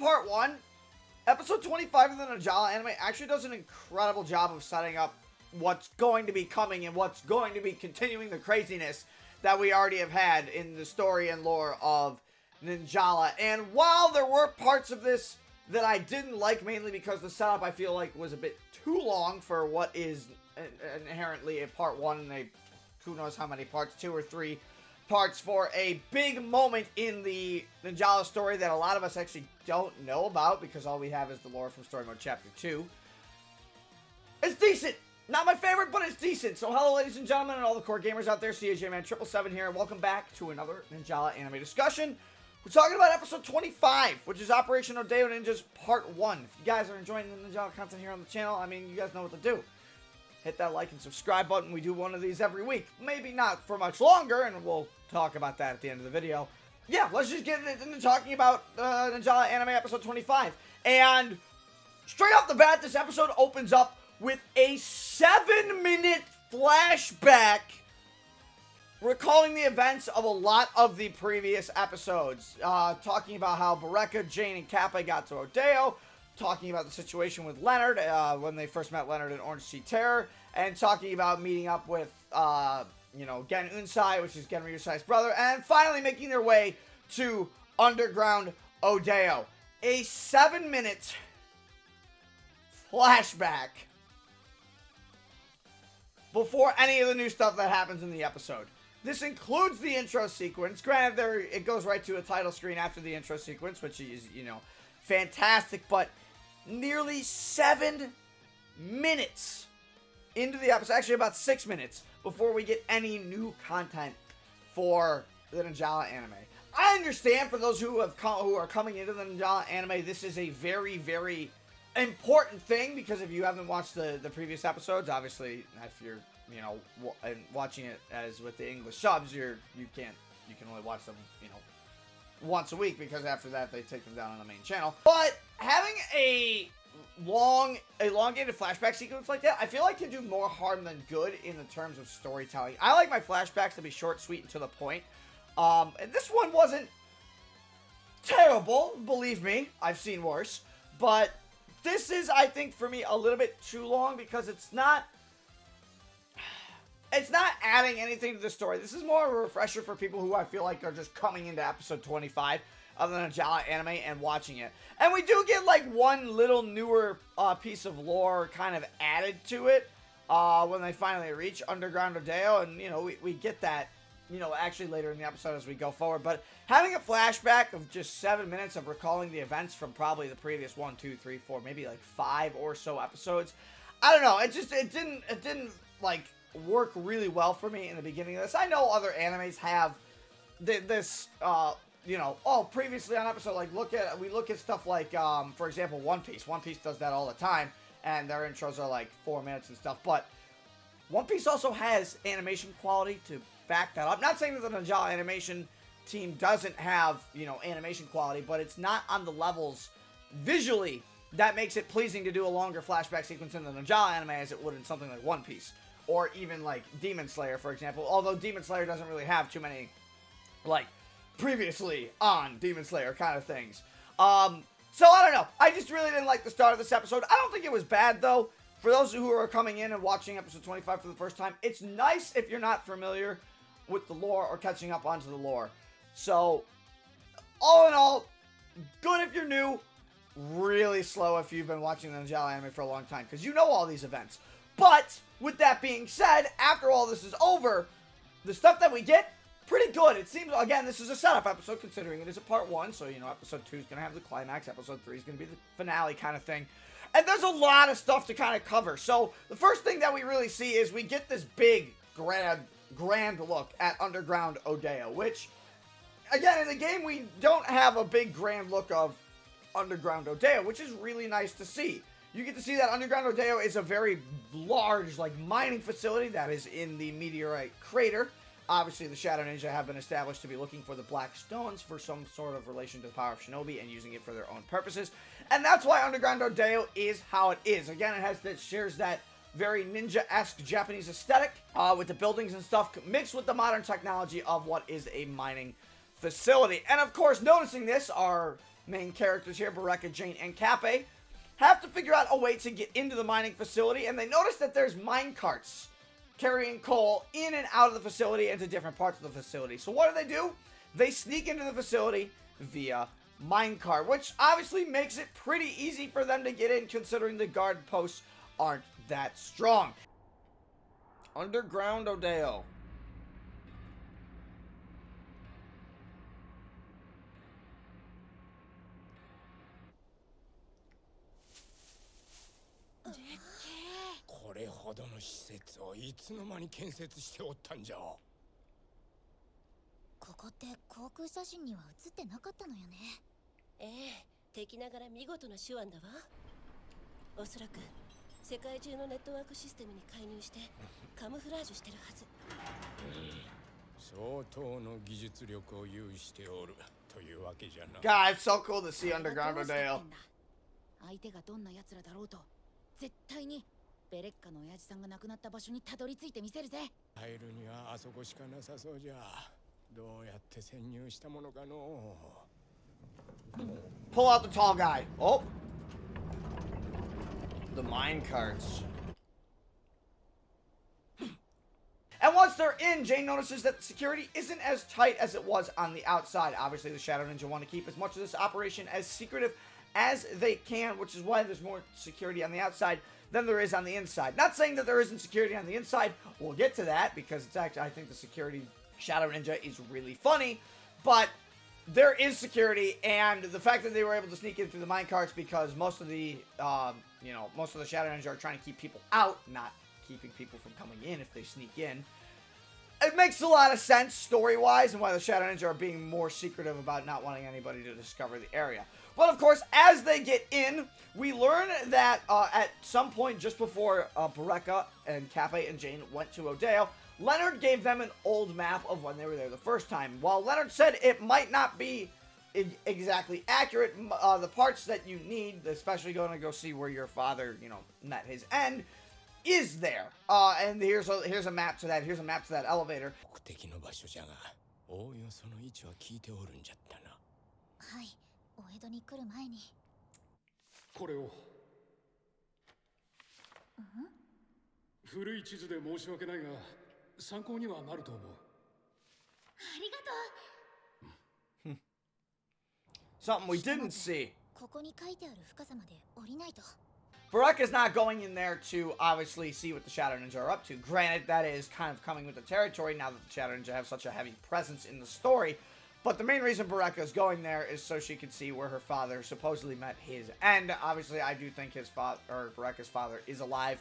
part 1, episode 25 of the Ninjala anime actually does an incredible job of setting up what's going to be coming and what's going to be continuing the craziness that we already have had in the story and lore of Ninjala. And while there were parts of this that I didn't like, mainly because the setup I feel like was a bit too long for what is inherently a part 1 and who knows how many parts, 2 or 3 parts for a big moment in the Ninjala story that a lot of us actually don't know about because all we have is the lore from Story Mode Chapter 2. It's decent! Not my favorite, but it's decent. So hello ladies and gentlemen and all the core gamers out there, CAJman777 here, and welcome back to another Ninjala anime discussion. We're talking about episode 25, which is Operation Odeo Ninjas Part 1. If you guys are enjoying the Ninjala content here on the channel, I mean, you guys know what to do. Hit that like and subscribe button. We do one of these every week. Maybe not for much longer, and we'll talk about that at the end of the video. Yeah, let's just get into talking about Ninjala anime episode 25. And straight off the bat, this episode opens up with a 7-minute flashback recalling the events of a lot of the previous episodes. Talking about how Baraka, Jane, and Kappa got to Odeo. Talking about the situation with Leonard when they first met Leonard in Orange Sea Terror, and talking about meeting up with, Gen Unsai, which is Gen Ryusai's brother, and finally making their way to Underground Odeo. A 7-minute flashback before any of the new stuff that happens in the episode. This includes the intro sequence. Granted, it goes right to a title screen after the intro sequence, which is, fantastic, but nearly 7 minutes into the episode, actually about 6 minutes, before we get any new content for the Ninjala anime. I understand for those who are coming into the Ninjala anime, this is a very, very important thing, because if you haven't watched the previous episodes, obviously, if you're, watching it as with the English subs, you can only watch them, once a week, because after that they take them down on the main channel. But having a elongated flashback sequence like that, I feel like can do more harm than good in the terms of storytelling. I like my flashbacks to be short, sweet, and to the point. And this one wasn't terrible, believe me, I've seen worse. But this is, I think, for me, a little bit too long, because it's not adding anything to the story. This is more of a refresher for people who I feel like are just coming into episode 25 of the Ninjala anime and watching it. And we do get like one little newer piece of lore kind of added to it when they finally reach Underground Odeo, and we get that actually later in the episode as we go forward. But having a flashback of just 7 minutes of recalling the events from probably the previous 1, 2, 3, 4, maybe like 5 or so episodes, I don't know, it didn't like work really well for me in the beginning of this. I know other animes have this previously on episode, like we look at stuff like for example One Piece does that all the time, and their intros are like 4 minutes and stuff. But One Piece also has animation quality to back that up. Not saying that the Ninjala animation team doesn't have animation quality, but it's not on the levels visually that makes it pleasing to do a longer flashback sequence in the Ninjala anime as it would in something like One Piece, or even like Demon Slayer, for example. Although Demon Slayer doesn't really have too many like previously on Demon Slayer kind of things. So I don't know. I just really didn't like the start of this episode. I don't think it was bad though. For those who are coming in and watching episode 25 for the first time, it's nice if you're not familiar with the lore or catching up onto the lore. So all in all, good if you're new, really slow if you've been watching the Ninjala anime for a long time, because you know all these events. But with that being said, after all this is over, the stuff that we get, pretty good. It seems, again, this is a setup episode, considering it is a part 1, so, episode 2 is going to have the climax, episode 3 is going to be the finale kind of thing. And there's a lot of stuff to kind of cover. So, the first thing that we really see is we get this big, grand look at Underground Odeo, which, again, in the game, we don't have a big, grand look of Underground Odeo, which is really nice to see. You get to see that Underground Odeo is a very large, mining facility that is in the meteorite crater. Obviously, the Shadow Ninja have been established to be looking for the Black Stones for some sort of relation to the power of Shinobi and using it for their own purposes. And that's why Underground Odeo is how it is. Again, it shares that very ninja-esque Japanese aesthetic with the buildings and stuff mixed with the modern technology of what is a mining facility. And of course, noticing this are main characters here, Baraka, Jane, and Kappei, have to figure out a way to get into the mining facility, and they notice that there's mine carts carrying coal in and out of the facility into different parts of the facility. So what do? They sneak into the facility via minecart, which obviously makes it pretty easy for them to get in, considering the guard posts aren't that strong. Underground Odeo. God, it's so cool to see Underground Odeo. 相手がどんな奴らだろうと絶対にベレッカの親父さんが亡くなった場所にたどり着いてみせるぜ。入るにはあそこしかなさそうじゃ。どうやって潜入したものかの。Pull out the tall guy. Oh. The mine carts. And once they're in, Jane notices that the security isn't as tight as it was on the outside. Obviously, the Shadow Ninja want to keep as much of this operation as secretive as they can, which is why there's more security on the outside than there is on the inside. Not saying that there isn't security on the inside. We'll get to that because it's actually, I think the security Shadow Ninja is really funny, but there is security, and the fact that they were able to sneak in through the minecarts because most of the, most of the Shadow Ninja are trying to keep people out, not keeping people from coming in if they sneak in. It makes a lot of sense story-wise and why the Shadow Ninja are being more secretive about not wanting anybody to discover the area. But of course, as they get in, we learn that at some point just before Baraka and Kappei and Jane went to Odeo, Leonard gave them an old map of when they were there the first time. While Leonard said it might not be exactly accurate, the parts that you need, especially going to go see where your father, met his end, is there. And here's a map to that. Here's a map to that elevator. お江戸に来る前にこれを古い地図で申し訳ないが参考にはなると思うありがとう Something we didn't see. ここに書いてある深さまで降りないと Baraka's not going in there to obviously see what the Shadow Ninja are up to. Granted, that is kind of coming with the territory now that the Shadow Ninja have such a heavy presence in the story. But the main reason Baraka is going there is so she can see where her father supposedly met his end. Obviously, I do think his father, or Baraka's father, is alive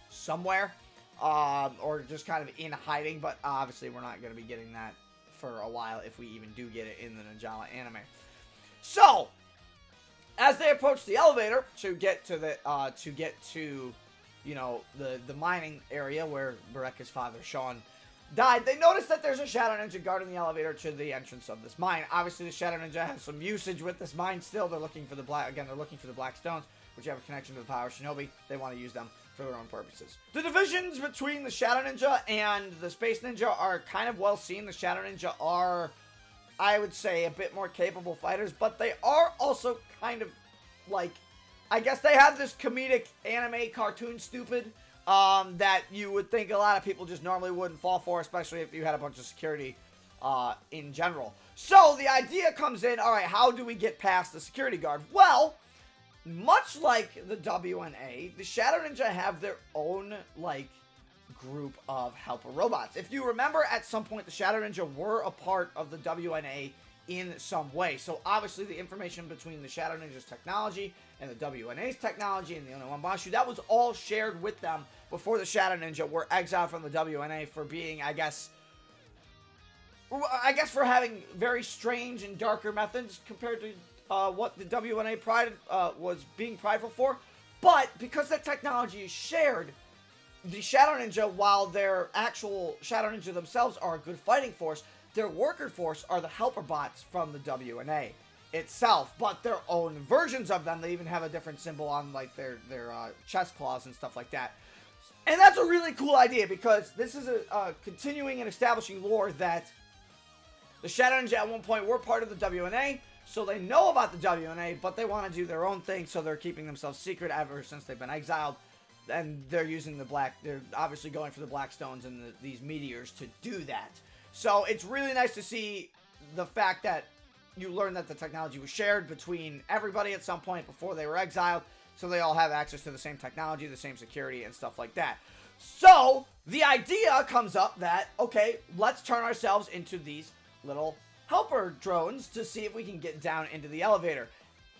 somewhere, or just kind of in hiding. But obviously, we're not going to be getting that for a while if we even do get it in the Ninjala anime. So, as they approach the elevator to get to the the mining area where Baraka's father, Sean, died, they notice that there's a Shadow Ninja guarding the elevator to the entrance of this mine. Obviously, the Shadow Ninja has some usage with this mine still. They're looking for the black stones, which have a connection to the Power Shinobi. They want to use them for their own purposes. The divisions between the Shadow Ninja and the Space Ninja are kind of well seen. The Shadow Ninja are, I would say, a bit more capable fighters, but they are also kind of like, I guess they have this comedic anime cartoon stupid that you would think a lot of people just normally wouldn't fall for, especially if you had a bunch of security in general. So the idea comes in, alright, how do we get past the security guard? Well, much like the WNA, the Shadow Ninja have their own, group of helper robots. If you remember, at some point, the Shadow Ninja were a part of the WNA in some way. So obviously the information between the Shadow Ninja's technology and the WNA's technology and the Onowambashu, that was all shared with them before the Shadow Ninja were exiled from the WNA for being, I guess for having very strange and darker methods compared to what the WNA was being prideful for. But because that technology is shared, the Shadow Ninja, while their actual Shadow Ninja themselves are a good fighting force, their worker force are the helper bots from the WNA itself, but their own versions of them. They even have a different symbol on their chest claws and stuff like that. And that's a really cool idea because this is a continuing and establishing lore that the Shadow Ninja at one point were part of the WNA. So they know about the WNA, but they want to do their own thing, so they're keeping themselves secret ever since they've been exiled. And they're using they're obviously going for the Black Stones and these meteors to do that. So it's really nice to see the fact that you learn that the technology was shared between everybody at some point before they were exiled, so they all have access to the same technology, the same security, and stuff like that. So the idea comes up that, okay, let's turn ourselves into these little helper drones to see if we can get down into the elevator.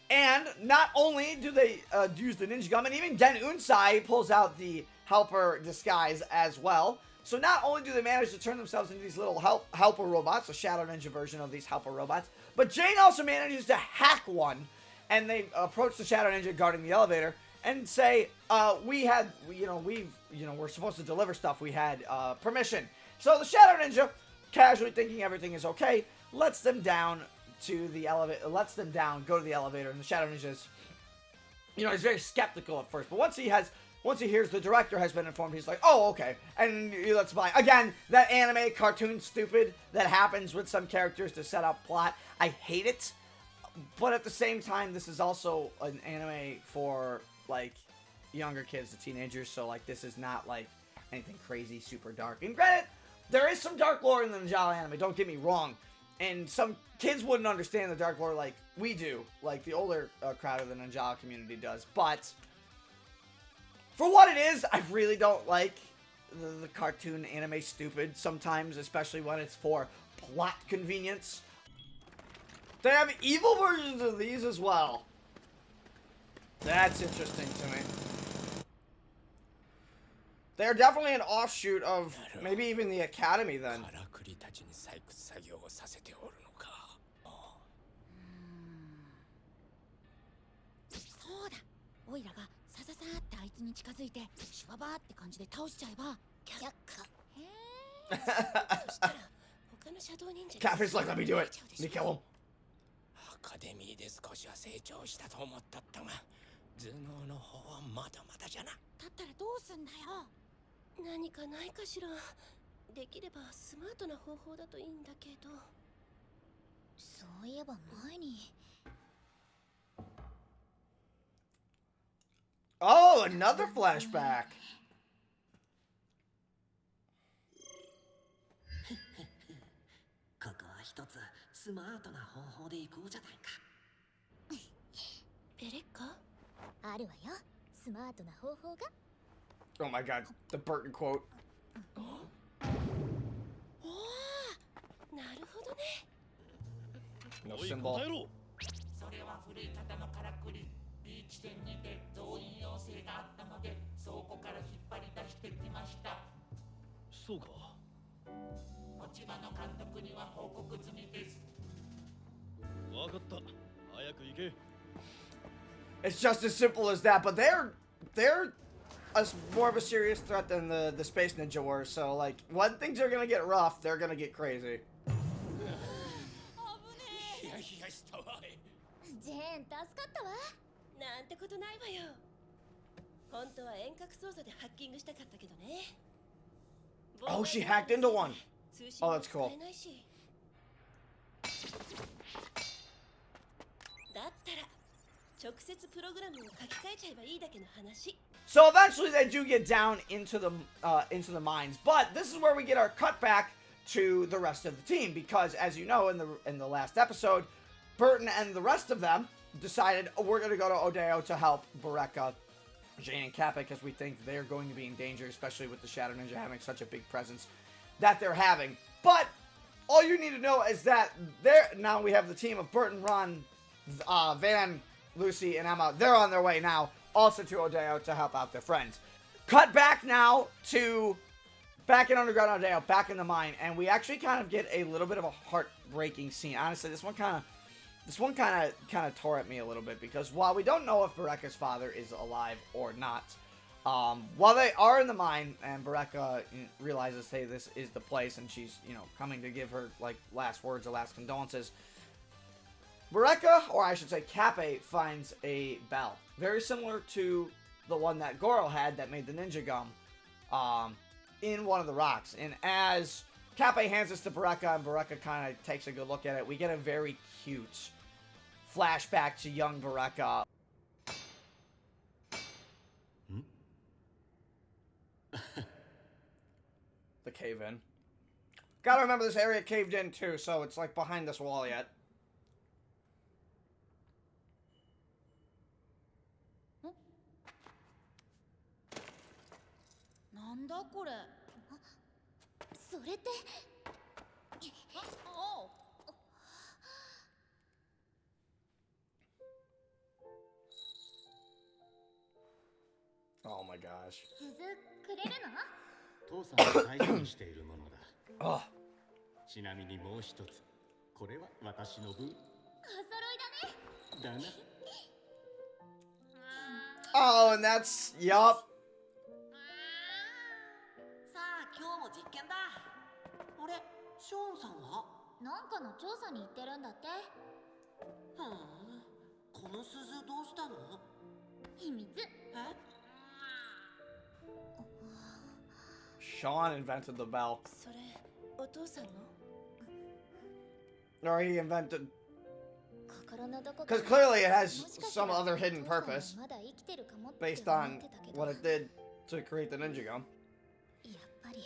And not only do they use the ninja gum, and even Den Unsai pulls out the helper disguise as well. So not only do they manage to turn themselves into these little helper robots, a Shadow Ninja version of these helper robots, but Jane also manages to hack one, and they approach the Shadow Ninja guarding the elevator and say, we're supposed to deliver stuff. We had permission. So the Shadow Ninja, casually thinking everything is okay, lets them down to the elevator, go to the elevator, and the Shadow Ninja is, he's very skeptical at first, but once he hears the director has been informed, he's like, oh, okay, and he lets by. Again, that anime cartoon stupid that happens with some characters to set up plot, I hate it, but at the same time, this is also an anime for, like, younger kids, the teenagers, so, like, this is not, like, anything crazy, super dark. And granted, there is some dark lore in the Ninjala anime, don't get me wrong, and some kids wouldn't understand the dark lore like we do, like the older crowd of the Ninjala community does, but for what it is, I really don't like the cartoon anime stupid sometimes, especially when it's for plot convenience. They have evil versions of these as well. That's interesting to me. They're definitely an offshoot of maybe even the Academy then. Cappy's like, let me do it. Let me kill him. アカデミーで少しは成長したと思ったったが、頭脳の方はまだまだじゃな。だったらどうすんだよ。何かないかしら。できればスマートな方法だといいんだけど。そういえば前に。Oh, another flashback. ここは一つスマートな方法で行こうじゃないか。ベレッカ？あるわよ。スマートな方法が。Oh my god, the Burton quote. おお、なるほどね。No symbol. それは古い方のからくり。B 地点にて増員要請があったので、倉庫から引っ張り出してきました。そうか。持ち場の監督には報告済みです。わかった。早く行け。 It's just as simple as that, but they're more of a serious threat than the Space Ninja were. So like, when things are gonna get rough, they're gonna get crazy. ヒヤヒヤしたわい。ジェーン助かったわ。なんてことないわよ。本当は遠隔操作でハッキングしたかったけどね。Oh, she hacked into one. 通信 Oh, も that's 使 cool. えないし。だったら直接プログラムを書き換えちゃえばいいだけの話。 So eventually they do get down into the mines, but this is where we get our cut back to the rest of the team, because as you know, in the last episode, Burton and the rest of them decided, oh, we're going to go to Odeo to help Bareka, Jane, and Kappa, because we think they're going to be in danger, especially with the Shadow Ninja having such a big presence that they're having. But all you need to know is that now we have the team of Burton, Ron, Van, Lucy, and Emma. They're on their way now, also to Odeo to help out their friends. Cut back now to back in Underground Odeo, back in the mine, and we actually kind of get a little bit of a heartbreaking scene. Honestly, this one kind of tore at me a little bit, because while we don't know if Bareka's father is alive or not, while they are in the mine and Bareka realizes, hey, this is the place, and she's, coming to give her, like, last words or last condolences, Bareka, or I should say Kappe, finds a bell. Very similar to the one that Goro had that made the ninja gum, in one of the rocks. And as Kappe hands this to Bareka, and Bareka kind of takes a good look at it, we get a very cute flashback to young Baraka. The cave-in. Gotta remember this area caved in too, so it's like behind this wall yet. Oh my gosh. くれるの？父さんが大事にしているものだ。Oh. ちなみにもう一つ、これは私の分。お揃いだね。だな。Oh, and that's, yup. さあ今日も実験だ。あれショーンさんは？なんかの調査に行ってるんだって。ふん、この鈴どうしたの？秘密。え？ Sean invented the bell. それお父さんの？ Or he invented... 心のどこか Because に clearly it has もしかした some ら other hidden お父さんは purpose まだ生きてるかもって based 思っ on てたけど、 what it did to create the ninja gum. やっぱり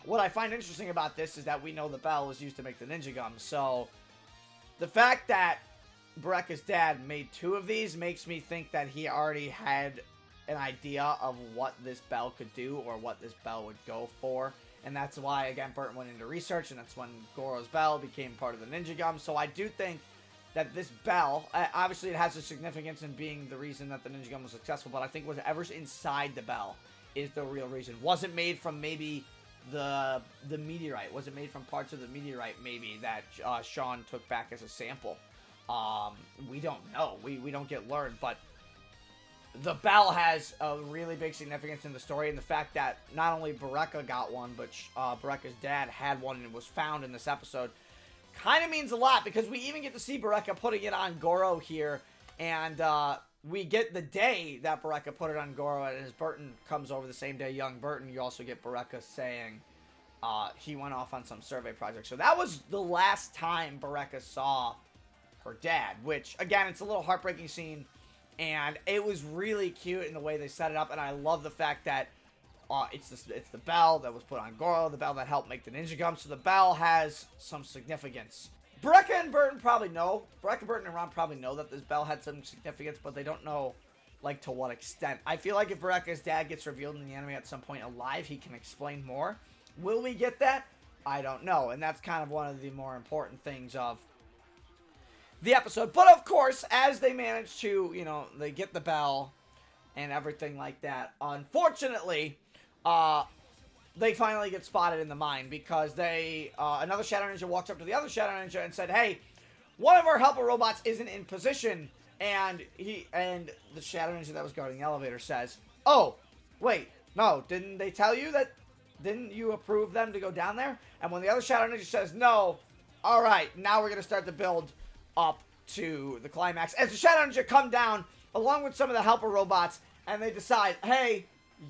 What I find interesting about this is that we know the bell was used to make the ninja gum, so the fact that Baraka's dad made 2 of these makes me think that he already had an idea of what this bell could do or what this bell would go for. And that's why, again, Burton went into research, and that's when Goro's bell became part of the ninja gum. So I do think that this bell, obviously it has a significance in being the reason that the ninja gum was successful, but I think whatever's inside the bell is the real reason. Was it made from maybe the meteorite? Was it made from parts of the meteorite, maybe, that Sean took back as a sample? We don't know. We don't get learned, but the bell has a really big significance in the story, and the fact that not only Baraka got one, but Baraka's dad had one and was found in this episode kind of means a lot, because we even get to see Baraka putting it on Goro here, and we get the day that Baraka put it on Goro, and as Burton comes over the same day, young Burton, you also get Baraka saying he went off on some survey project. So that was the last time Baraka saw her dad, which, again, it's a little heartbreaking scene. And it was really cute in the way they set it up, and I love the fact that it's the bell that was put on Goro, the bell that helped make the ninja gum, so the bell has some significance. Baraka and Burton probably know. Baraka, Burton, and Ron probably know that this bell had some significance, but they don't know, like, to what extent. I feel like if Baraka's dad gets revealed in the anime at some point alive, he can explain more. Will we get that? I don't know, and that's kind of one of the more important things of the episode. But of course, as they manage to, you know, they get the bell and everything like that, unfortunately, they finally get spotted in the mine, because they, another Shadow Ninja walks up to the other Shadow Ninja and said, hey, one of our helper robots isn't in position, and the Shadow Ninja that was guarding the elevator says, oh, wait, no, didn't they tell you that, didn't you approve them to go down there? And when the other Shadow Ninja says, no, alright, now we're going to start to build up to the climax, as the Shadow Ninja come down along with some of the helper robots, and they decide, hey,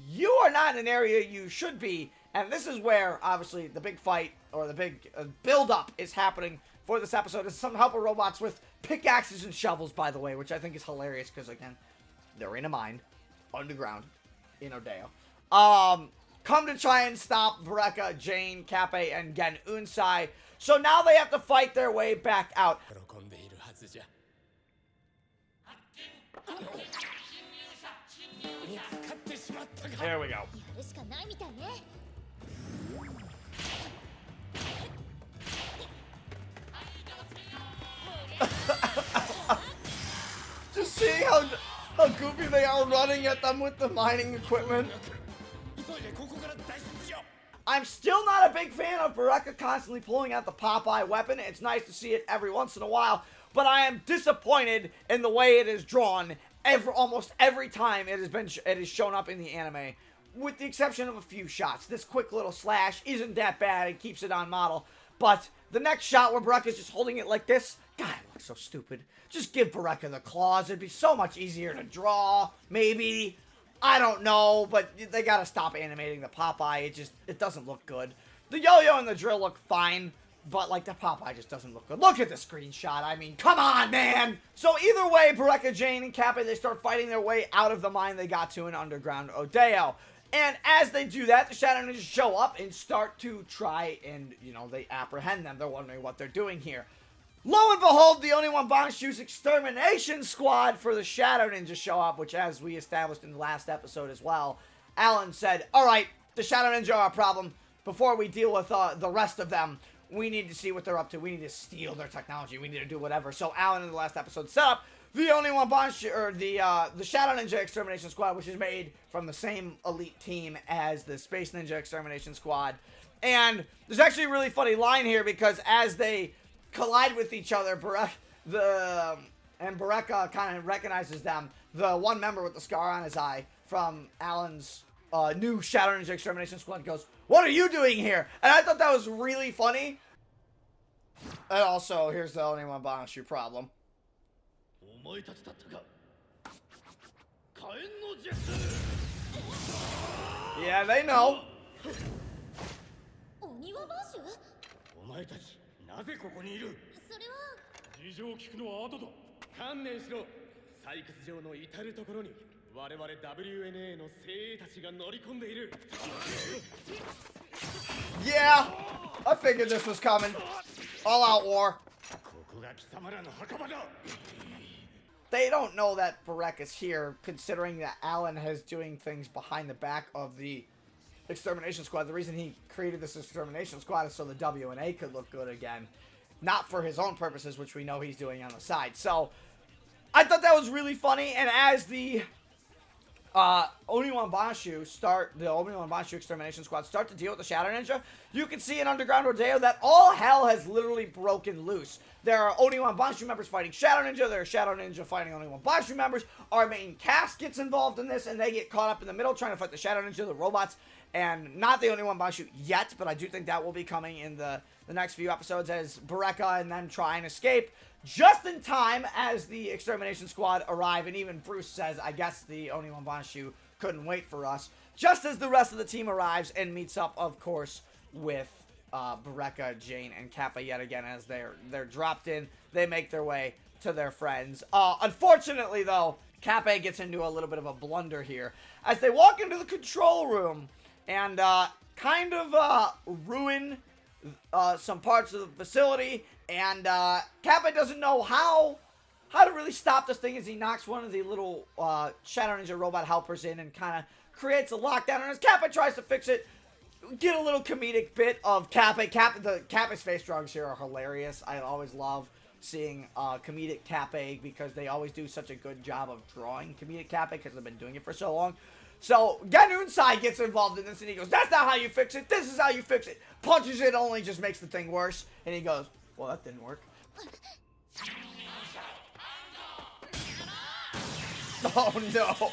you are not in an area you should be, and this is where, obviously, the big fight, or the big build-up is happening for this episode. It's some helper robots with pickaxes and shovels, by the way, which I think is hilarious, because, again, they're in a mine, underground, in Odeo. Come to try and stop Baraka, Jane, Kappei, and Gen Unsai. So now they have to fight their way back out. 喜んでいるはずじゃ。見つかってしまったか。 There we go. やるしかないみたいね。 Just seeing how goofy they are running at them with the mining equipment. 急いでここから脱出しよう。 I'm still not a big fan of Baraka constantly pulling out the Popeye weapon. It's nice to see it every once in a while, but I am disappointed in the way it is drawn. Almost every time it has shown up in the anime, with the exception of a few shots. This quick little slash isn't that bad. It keeps it on model, but the next shot where Baraka's just holding it like this, God, it looks so stupid. Just give Baraka the claws. It'd be so much easier to draw, maybe. I don't know, but they gotta stop animating the Popeye. It doesn't look good. The yo-yo and the drill look fine, But, like, the Popeye just doesn't look good. Look at the screenshot. I mean, come on, man! So, either way, Baraka, Jane, and Kappa, they start fighting their way out of the mine they got to in underground Odeo. And as they do that, the Shadow Ninjas show up and start to try and, you know, they apprehend them. They're wondering what they're doing here. Lo and behold, the Oniwabanshu's extermination squad for the Shadow Ninja show up, which, as we established in the last episode as well, Alan said, alright, the Shadow Ninja are a problem. Before we deal with the rest of them, we need to see what they're up to. We need to steal their technology. We need to do whatever. So Alan in the last episode set up the Oniwabanshu, or the Shadow Ninja Extermination Squad, which is made from the same elite team as the Space Ninja Extermination Squad. And there's actually a really funny line here, because as they collide with each other, Baraka kind of recognizes them. The one member with the scar on his eye from Alan's new Shadow Ninja Extermination Squad goes, "What are you doing here?" And I thought that was really funny. And also, here's the Oniwabanshu problem. Yeah, they know. お庭バッシュ？お前たちなぜここにいる？それは事情を聞くのは後だ。観念しろ。採掘場の至るところに我々 WNA の精鋭たちが乗り込んでいる。Yeah, I figured this was coming. All out war. ここが貴様らの墓場だ。 They don't know that Baraka's here, considering that Alan has doing things behind the back of the Extermination Squad. The reason he created this Extermination Squad is so the WNA could look good again. Not for his own purposes, which we know he's doing on the side. So, I thought that was really funny, and as the Oniwabanshu Extermination Squad start to deal with the Shadow Ninja, you can see in Underground Rodeo that all hell has literally broken loose. There are Oniwabanshu members fighting Shadow Ninja, there are Shadow Ninja fighting Oniwabanshu members. Our main cast gets involved in this, and they get caught up in the middle trying to fight the Shadow Ninja, the robots, and not the Oniwabanshu yet, but I do think that will be coming in the next few episodes as Baraka and them try and escape. Just in time as the Extermination Squad arrive, and even Bruce says, I guess the Oniwabanshu couldn't wait for us. Just as the rest of the team arrives and meets up, of course, with Baraka, Jane, and Kappa yet again as they're dropped in. They make their way to their friends. Unfortunately, though, Kappa gets into a little bit of a blunder here as they walk into the control room and kind of ruin some parts of the facility, and Kappa doesn't know how to really stop this thing as he knocks one of the little Shadow Ninja robot helpers in and kind of creates a lockdown, and as Kappa tries to fix it, get a little comedic bit of Kappa. Kappa's face drawings here are hilarious. I always love seeing comedic Kappa because they always do such a good job of drawing comedic Kappa because they've been doing it for so long. So, Ganunsai gets involved in this, and he goes, "That's not how you fix it. This is how you fix it." Punches it, only just makes the thing worse. And he goes, "Well, that didn't work." Oh, no.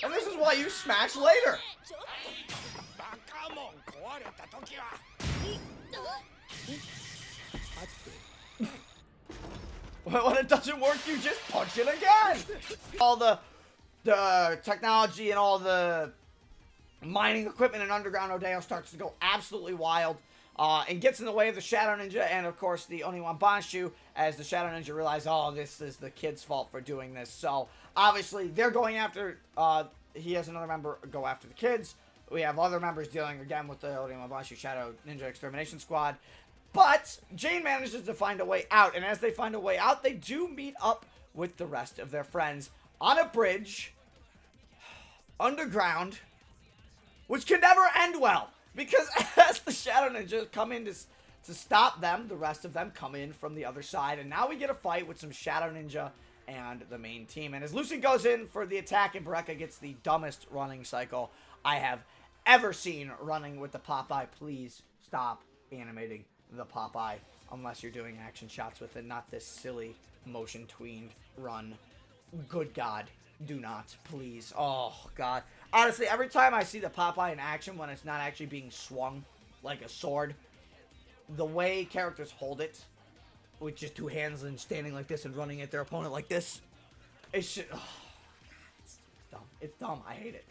And this is why you smash later. When it doesn't work, you just punch it again. All the technology and all the mining equipment in Underground Odeo starts to go absolutely wild and gets in the way of the Shadow Ninja and, of course, the Oniwabanshu as the Shadow Ninja realize, oh, this is the kid's fault for doing this. So, obviously, they're going after, he has another member go after the kids. We have other members dealing, again, with the Oniwabanshu Shadow Ninja Extermination Squad. But Jane manages to find a way out, and as they find a way out, they do meet up with the rest of their friends on a bridge, underground, which can never end well, because as the Shadow Ninja come in to stop them, the rest of them come in from the other side, and now we get a fight with some Shadow Ninja and the main team. And as Lucy goes in for the attack, and Baraka gets the dumbest running cycle I have ever seen running with the Popeye. Please stop animating the Popeye unless you're doing action shots with it, not this silly motion tweened run. Good God, do not, please. Oh God, honestly, every time I see the Popeye in action when it's not actually being swung like a sword, the way characters hold it with just two hands and standing like this and running at their opponent like this, it's just, oh, it's dumb. It's dumb. I hate it.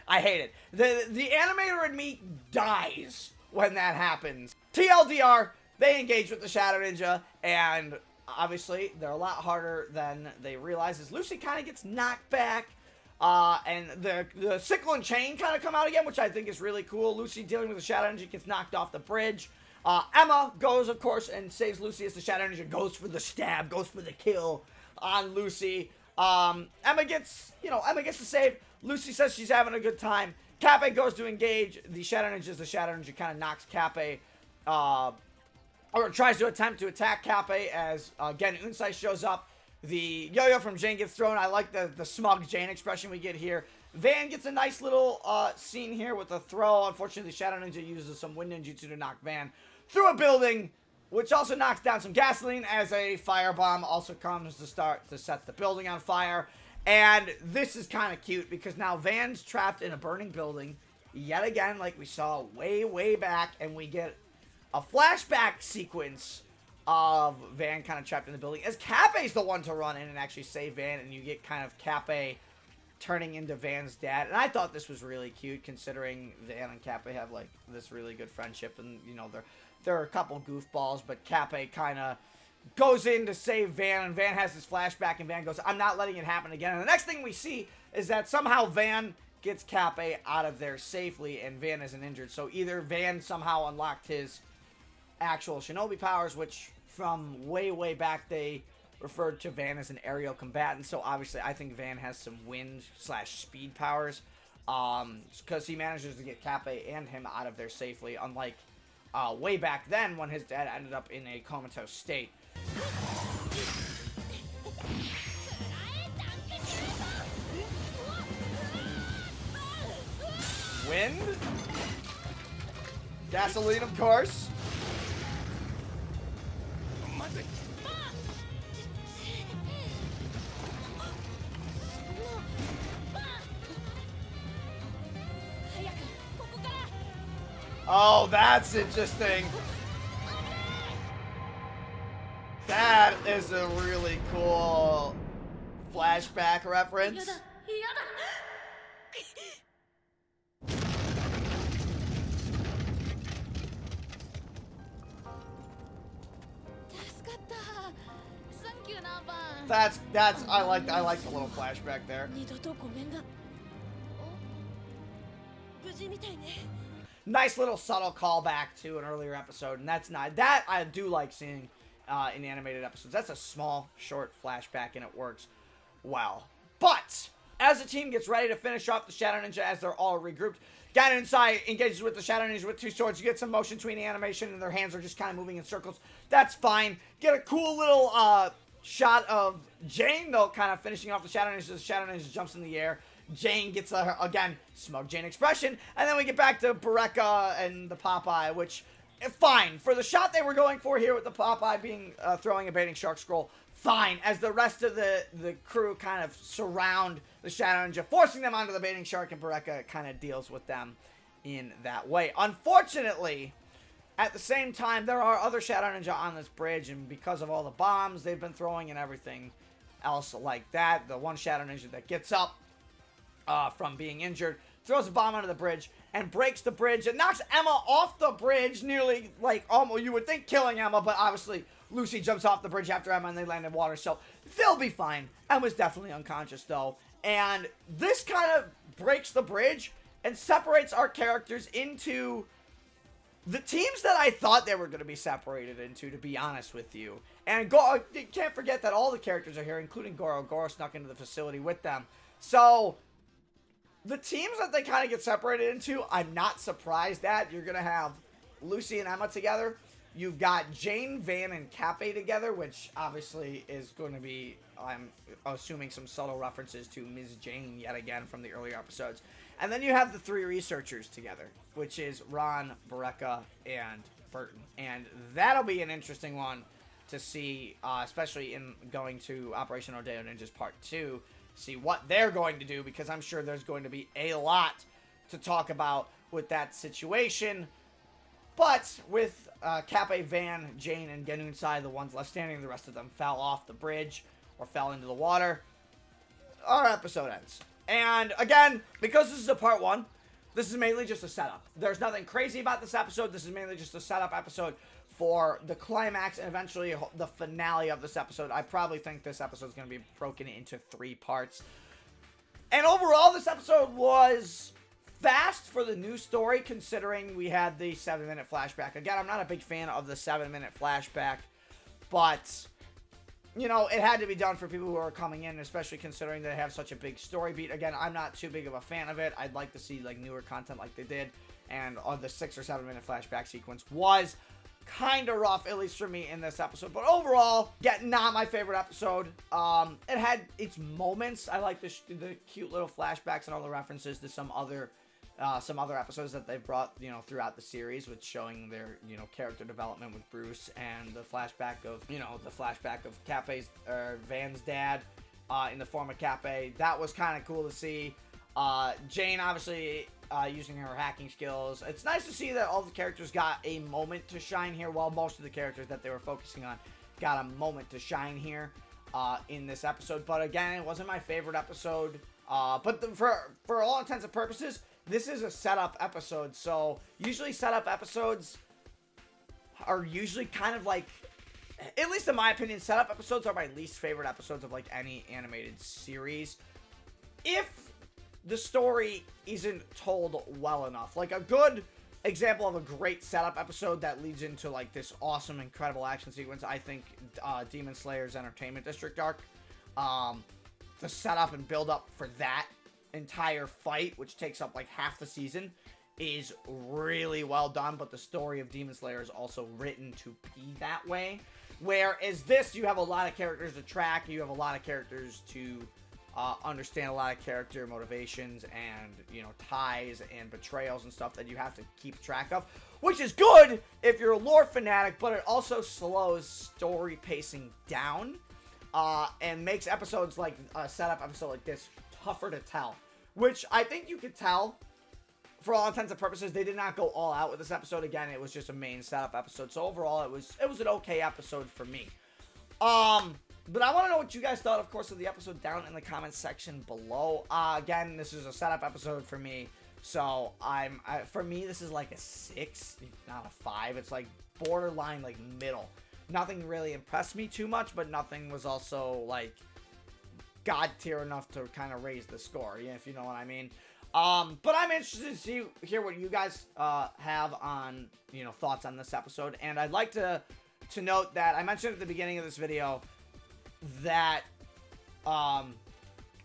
I hate it. The animator in me dies when that happens. TLDR, they engage with the Shadow Ninja, and obviously they're a lot harder than they realize as Lucy kind of gets knocked back. And the sickle and chain kind of come out again, which I think is really cool. Lucy dealing with the Shadow Ninja gets knocked off the bridge. Emma goes, of course, and saves Lucy as the Shadow Ninja goes for the stab, goes for the kill on Lucy. Emma gets to save. Lucy says she's having a good time. Kappei goes to engage the Shadow Ninjas. The Shadow Ninja kind of knocks Kappei, or tries to attempt to attack Kappei as, again, Unsai shows up. The yo-yo from Jane gets thrown. I like the smug Jane expression we get here. Van gets a nice little scene here with a throw. Unfortunately, the Shadow Ninja uses some wind ninjutsu to knock Van through a building, which also knocks down some gasoline as a firebomb also comes to start to set the building on fire. And this is kind of cute because now Van's trapped in a burning building yet again, like we saw way back, and we get a flashback sequence of Van kind of trapped in the building as Kappei's the one to run in and actually save Van, and you get kind of Kappei turning into Van's dad. And I thought this was really cute considering Van and Kappei have like this really good friendship, and you know they're a couple goofballs, but Kappei kind of goes in to save Van, and Van has this flashback, and Van goes, I'm not letting it happen again. And the next thing we see is that somehow Van gets Kappei out of there safely, and Van isn't injured. So either Van somehow unlocked his actual shinobi powers, which from way back they referred to Van as an aerial combatant. So obviously I think Van has some wind/speed powers, because he manages to get Kappei and him out of there safely, unlike way back then when his dad ended up in a comatose state. Wind? Gasoline, of course. Oh, that's interesting. That is a really cool flashback reference. That's I like the little flashback there. Nice little subtle callback to an earlier episode, and that I do like seeing in animated episodes. That's a small, short flashback, and it works well. But as the team gets ready to finish off the Shadow Ninja, as they're all regrouped, Ganon Insai engages with the Shadow Ninja with two swords. You get some motion between the animation, and their hands are just kind of moving in circles. That's fine. Get a cool little shot of Jane, though, kind of finishing off the Shadow Ninja. The Shadow Ninja jumps in the air. Jane gets again, smug Jane expression, and then we get back to Bareka and the Popeye, which, fine. For the shot they were going for here with the Popeye being, throwing a baiting shark scroll, fine, as the rest of the crew kind of surround the Shadow Ninja, forcing them onto the baiting shark, and Bareka kind of deals with them in that way. Unfortunately, at the same time, there are other Shadow Ninja on this bridge, and because of all the bombs they've been throwing and everything else like that, the one Shadow Ninja that gets up from being injured throws a bomb onto the bridge and breaks the bridge. It knocks Emma off the bridge, nearly, like, almost, you would think killing Emma, but obviously Lucy jumps off the bridge after Emma and they land in water, so they'll be fine. Emma's definitely unconscious, though. And this kind of breaks the bridge and separates our characters into the teams that I thought they were going to be separated into, to be honest with you. And you can't forget that all the characters are here, including Goro. Goro snuck into the facility with them. So the teams that they kind of get separated into, I'm not surprised at. You're going to have Lucy and Emma together. You've got Jane, Van, and Kappei together, which obviously is going to be, I'm assuming, some subtle references to Ms. Jane yet again from the earlier episodes. And then you have the three researchers together, which is Ron, Bareka, and Burton. And that'll be an interesting one to see, especially in going to Operation Odeo Ninjas Part 2, see what they're going to do, because I'm sure there's going to be a lot to talk about with that situation. But with Kappa, Van, Jane, and Genunsai, the ones left standing, the rest of them fell off the bridge or fell into the water. Our episode ends. And again, because this is a part 1, this is mainly just a setup. There's nothing crazy about this episode. This is mainly just a setup episode for the climax and eventually the finale of this episode. I probably think this episode is going to be broken into 3 parts. And overall, this episode was fast for the new story, considering we had the 7-minute flashback. Again, I'm not a big fan of the 7-minute flashback, but, you know, it had to be done for people who are coming in, especially considering they have such a big story beat. Again, I'm not too big of a fan of it. I'd like to see, like, newer content like they did, and the 6 or 7-minute flashback sequence was kind of rough, at least for me, in this episode. But overall, yeah, not my favorite episode. It had its moments. I like the cute little flashbacks and all the references to some other episodes that they've brought, you know, throughout the series, with showing their, you know, character development with Bruce, and the flashback of Kappa's, Van's dad, in the form of Kappa. That was kind of cool to see. Jane, obviously, using her hacking skills. It's nice to see that all the characters got a moment to shine here, while most of the characters that they were focusing on got a moment to shine here, in this episode. But again, it wasn't my favorite episode. But for all intents and purposes, this is a setup episode. So usually setup episodes are usually kind of like, at least in my opinion, setup episodes are my least favorite episodes of like any animated series, if the story isn't told well enough. Like, a good example of a great setup episode that leads into like this awesome, incredible action sequence, I think Demon Slayer's Entertainment District arc. The setup and build up for that entire fight, which takes up like half the season, is really well done. But the story of Demon Slayer is also written to be that way. Whereas this, you have a lot of characters to track, you have a lot of characters to understand, a lot of character motivations and, you know, ties and betrayals and stuff that you have to keep track of, which is good if you're a lore fanatic, but it also slows story pacing down, and makes episodes like a setup episode like this tougher to tell, which I think you could tell. For all intents and purposes, they did not go all out with this episode. Again, it was just a main setup episode. So overall, it was an okay episode for me. But I want to know what you guys thought, of course, of the episode down in the comments section below. Again, this is a setup episode for me. So for me, this is like a 6, not a 5. It's like borderline, like middle. Nothing really impressed me too much, but nothing was also like god tier enough to kind of raise the score, yeah, if you know what I mean. But I'm interested to hear what you guys have on, you know, thoughts on this episode. And I'd like to note that I mentioned at the beginning of this video that I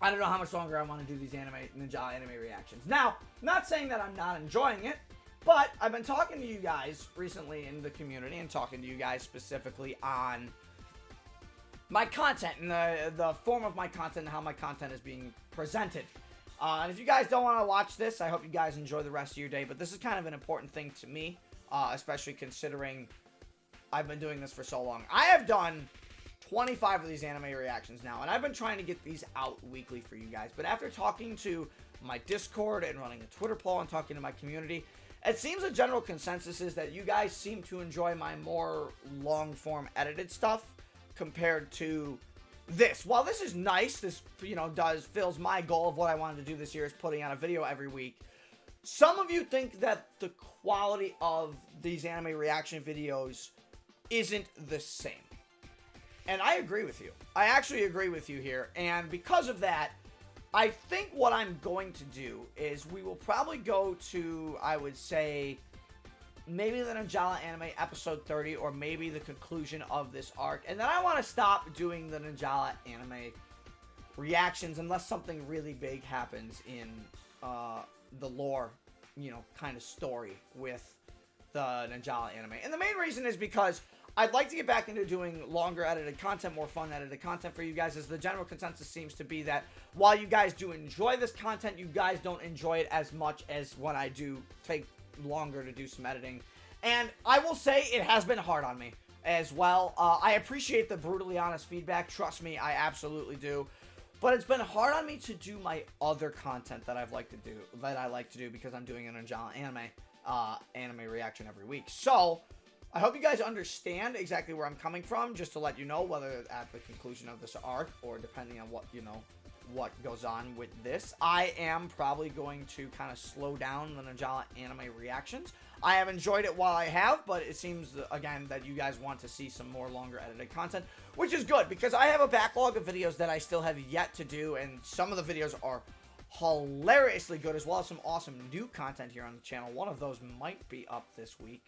don't know how much longer I want to do these Ninjala anime reactions. Now, not saying that I'm not enjoying it, but I've been talking to you guys recently in the community and talking to you guys specifically on my content and the form of my content and how my content is being presented. And if you guys don't want to watch this, I hope you guys enjoy the rest of your day. But this is kind of an important thing to me, especially considering I've been doing this for so long. I have done 25 of these anime reactions now, and I've been trying to get these out weekly for you guys. But after talking to my Discord and running a Twitter poll and talking to my community, it seems a general consensus is that you guys seem to enjoy my more long-form edited stuff compared to this. While this is nice, this, you know, fills my goal of what I wanted to do this year, is putting out a video every week. Some of you think that the quality of these anime reaction videos isn't the same. And I agree with you. I actually agree with you here. And because of that, I think what I'm going to do is we will probably go to, I would say, maybe the Ninjala anime episode 30, or maybe the conclusion of this arc. And then I want to stop doing the Ninjala anime reactions unless something really big happens in the lore, you know, kind of story with the Ninjala anime. And the main reason is because I'd like to get back into doing longer edited content, more fun edited content for you guys, as the general consensus seems to be that while you guys do enjoy this content, you guys don't enjoy it as much as when I do take longer to do some editing. And I will say it has been hard on me as well. I appreciate the brutally honest feedback. Trust me, I absolutely do. But it's been hard on me to do my other content that I like to do because I'm doing an Ninjala anime anime reaction every week. So, I hope you guys understand exactly where I'm coming from, just to let you know, whether at the conclusion of this arc or depending on what, you know, what goes on with this. I am probably going to kind of slow down the Ninjala anime reactions. I have enjoyed it while I have, but it seems, again, that you guys want to see some more longer edited content, which is good, because I have a backlog of videos that I still have yet to do, and some of the videos are hilariously good, as well as some awesome new content here on the channel. One of those might be up this week.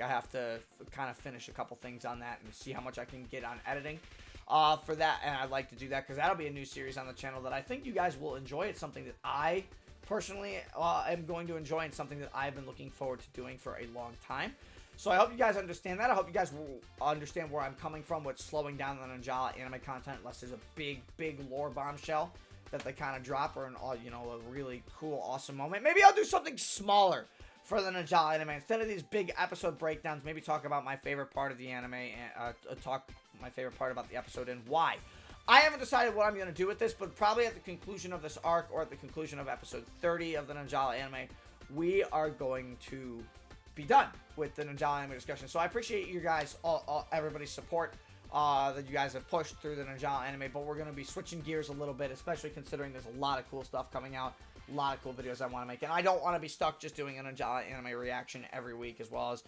I have to kind of finish a couple things on that and see how much I can get on editing for that, and I'd like to do that because that'll be a new series on the channel that I think you guys will enjoy. It's something that I personally am going to enjoy, and something that I've been looking forward to doing for a long time. So I hope you guys understand that. I hope you guys will understand where I'm coming from with slowing down the Ninjala anime content, unless there's a big lore bombshell that they kind of drop, or an, you know, a really cool, awesome moment. Maybe I'll do something smaller for the Ninjala anime instead of these big episode breakdowns. Maybe talk about my favorite part of the anime and talk my favorite part about the episode and why. I haven't decided what I'm going to do with this, but probably at the conclusion of this arc, or at the conclusion of episode 30 of the Ninjala anime, we are going to be done with the Ninjala anime discussion. So I appreciate you guys, everybody's support that you guys have pushed through the Ninjala anime, but we're going to be switching gears a little bit, especially considering there's a lot of cool stuff coming out, a lot of cool videos I want to make, and I don't want to be stuck just doing a Ninjala anime reaction every week, as well as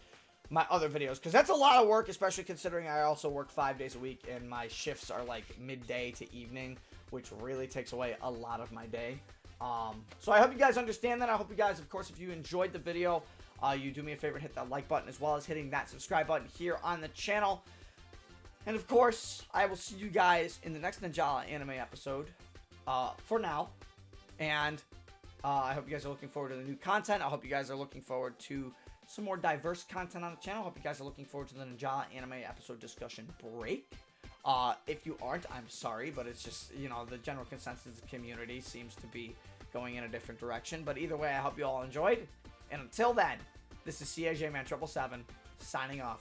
my other videos, because that's a lot of work, especially considering I also work 5 days a week, and my shifts are like midday to evening, which really takes away a lot of my day. So I hope you guys understand that. I hope you guys, of course, if you enjoyed the video, you do me a favor, hit that like button, as well as hitting that subscribe button here on the channel. And of course, I will see you guys in the next Ninjala anime episode, for now. And I hope you guys are looking forward to the new content. I hope you guys are looking forward to some more diverse content on the channel. I hope you guys are looking forward to the Ninjala anime episode discussion break. If you aren't, I'm sorry, but it's just, you know, the general consensus of the community seems to be going in a different direction. But either way, I hope you all enjoyed. And until then, this is CAJ Man 777 signing off.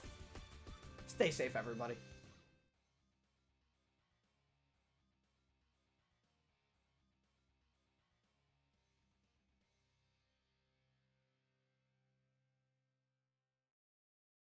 Stay safe, everybody.